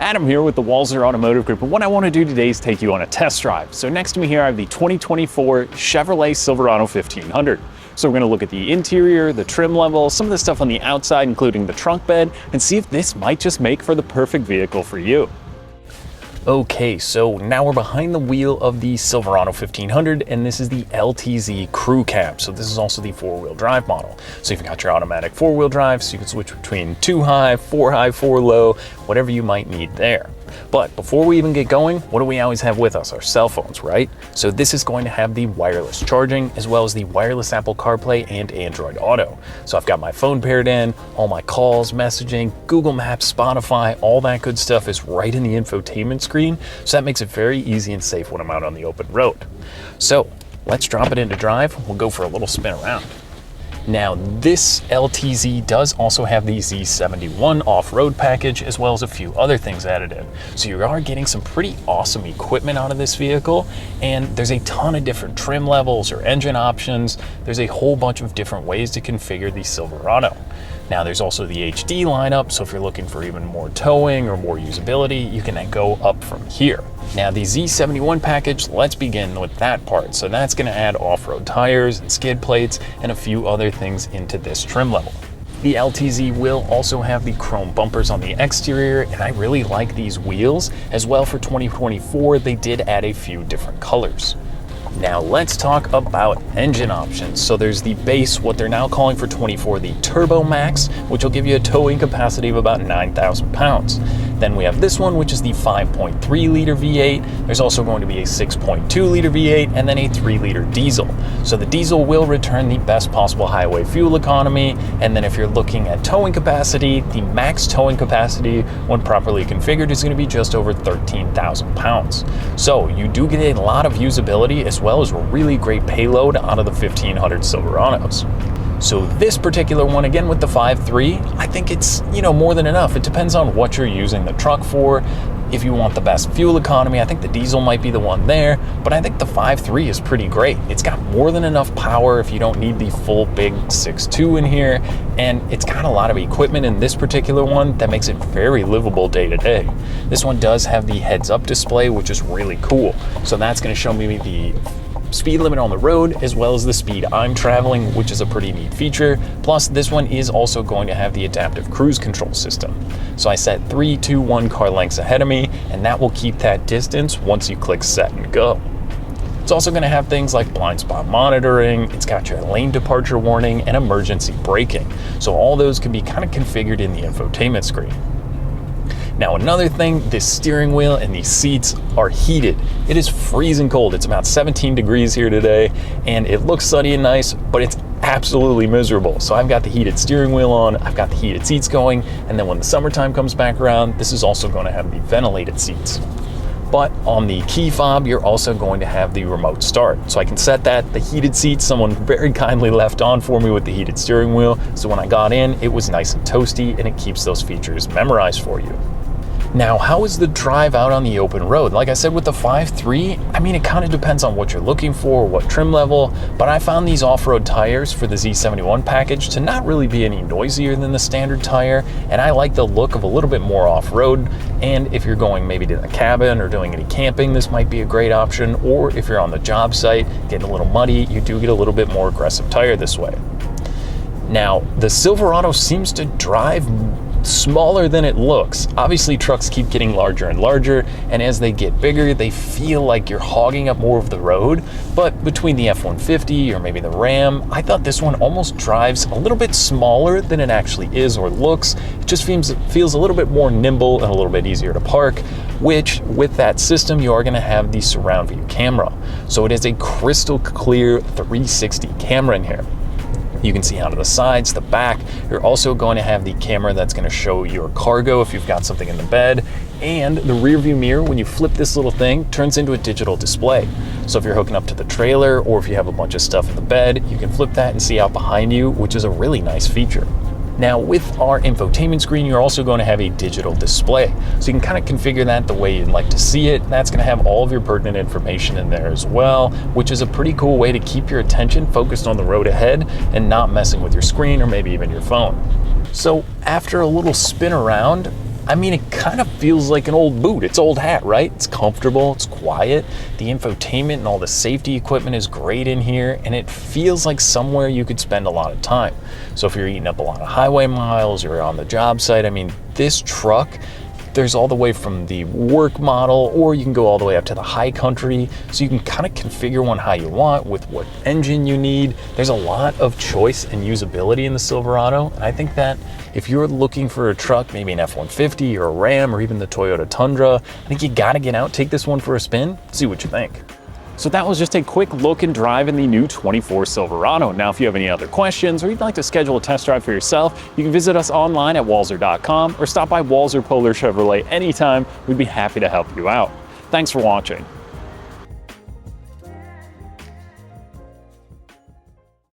Adam here with the Walser Automotive Group, and what I want to do today is take you on a test drive. So next to me here I have the 2024 Chevrolet Silverado 1500. So we're going to look at the interior, the trim level, some of the stuff on the outside including the trunk bed, and see if this might just make for the perfect vehicle for you. Okay, so now we're behind the wheel of the Silverado 1500, and this is the LTZ Crew Cab. So this is also the four-wheel drive model. So you've got your automatic four-wheel drive, so you can switch between 2 high, 4 low, whatever you might need there. But before we even get going, what do we always have with us? Our cell phones, right? So this is going to have the wireless charging as well as the wireless Apple CarPlay and Android Auto. So I've got my phone paired in, all my calls, messaging, Google Maps, Spotify, all that good stuff is right in the infotainment screen. So that makes it very easy and safe when I'm out on the open road. So let's drop it into drive. We'll go for a little spin around. Now, this LTZ does also have the Z71 off-road package as well as a few other things added in. So you are getting some pretty awesome equipment out of this vehicle, and there's a ton of different trim levels or engine options. There's a whole bunch of different ways to configure the Silverado. Now, there's also the HD lineup, so if you're looking for even more towing or more usability, you can then go up from here. Now, the Z71 package, let's begin with that part. So that's going to add off-road tires and skid plates and a few other things into this trim level. The LTZ will also have the chrome bumpers on the exterior, and I really like these wheels. As well, for 2024, they did add a few different colors. Now let's talk about engine options. So there's the base, what they're now calling for 24, the Turbo Max, which will give you a towing capacity of about 9,000 pounds. Then we have this one, which is the 5.3 liter V8. There's also going to be a 6.2 liter V8 and then a 3 liter diesel. So the diesel will return the best possible highway fuel economy. And then if you're looking at towing capacity, the max towing capacity when properly configured is going to be just over 13,000 pounds. So you do get a lot of usability as well as a really great payload out of the 1500 Silverados. So this particular one, again with the 5.3, I think it's, more than enough. It depends on what you're using the truck for. If you want the best fuel economy, I think the diesel might be the one there, but I think the 5.3 is pretty great. It's got more than enough power if you don't need the full big 6.2 in here, and it's got a lot of equipment in this particular one that makes it very livable day to day. This one does have the heads-up display, which is really cool. So that's going to show me the speed limit on the road as well as the speed I'm traveling, which is a pretty neat feature. Plus, this one is also going to have the adaptive cruise control system. So I set 3, 2, 1 car lengths ahead of me, and that will keep that distance once you click set and go. It's also going to have things like blind spot monitoring. It's got your lane departure warning and emergency braking. So all those can be kind of configured in the infotainment screen. Now, another thing, this steering wheel and these seats are heated. It is freezing cold. It's about 17 degrees here today, and it looks sunny and nice, but it's absolutely miserable. So I've got the heated steering wheel on, I've got the heated seats going, and then when the summertime comes back around, this is also going to have the ventilated seats. But on the key fob, you're also going to have the remote start. So I can set that. The heated seats, someone very kindly left on for me with the heated steering wheel. So when I got in, it was nice and toasty, and it keeps those features memorized for you. Now, how is the drive out on the open road? Like I said, with the 5.3, it kind of depends on what you're looking for, what trim level, but I found these off-road tires for the Z71 package to not really be any noisier than the standard tire, and I like the look of a little bit more off-road. And if you're going maybe to the cabin or doing any camping, this might be a great option. Or if you're on the job site, getting a little muddy, you do get a little bit more aggressive tire this way. Now, the Silverado seems to drive smaller than it looks. Obviously, trucks keep getting larger and larger, and as they get bigger, they feel like you're hogging up more of the road. But between the F-150 or maybe the Ram, I thought this one almost drives a little bit smaller than it actually is or looks. It just feels a little bit more nimble and a little bit easier to park, which with that system, you are going to have the surround view camera. So it is a crystal clear 360 camera in here. You can see out of the sides, the back. You're also going to have the camera that's going to show your cargo if you've got something in the bed. And the rear view mirror, when you flip this little thing, turns into a digital display. So if you're hooking up to the trailer or if you have a bunch of stuff in the bed, you can flip that and see out behind you, which is a really nice feature. Now, with our infotainment screen, you're also going to have a digital display. So you can kind of configure that the way you'd like to see it. That's going to have all of your pertinent information in there as well, which is a pretty cool way to keep your attention focused on the road ahead and not messing with your screen or maybe even your phone. So after a little spin around, I mean, it kind of feels like an old boot. It's old hat, right? It's comfortable, it's quiet. The infotainment and all the safety equipment is great in here, and it feels like somewhere you could spend a lot of time. So if you're eating up a lot of highway miles, you're on the job site, I mean, this truck, there's all the way from the work model, or you can go all the way up to the high country. So you can kind of configure one how you want with what engine you need. There's a lot of choice and usability in the Silverado. And I think that if you're looking for a truck, maybe an F-150 or a Ram or even the Toyota Tundra, I think you gotta get out, take this one for a spin, see what you think. So that was just a quick look and drive in the new 24 Silverado. Now, if you have any other questions or you'd like to schedule a test drive for yourself, you can visit us online at walser.com or stop by Walser Polar Chevrolet anytime. We'd be happy to help you out. Thanks for watching.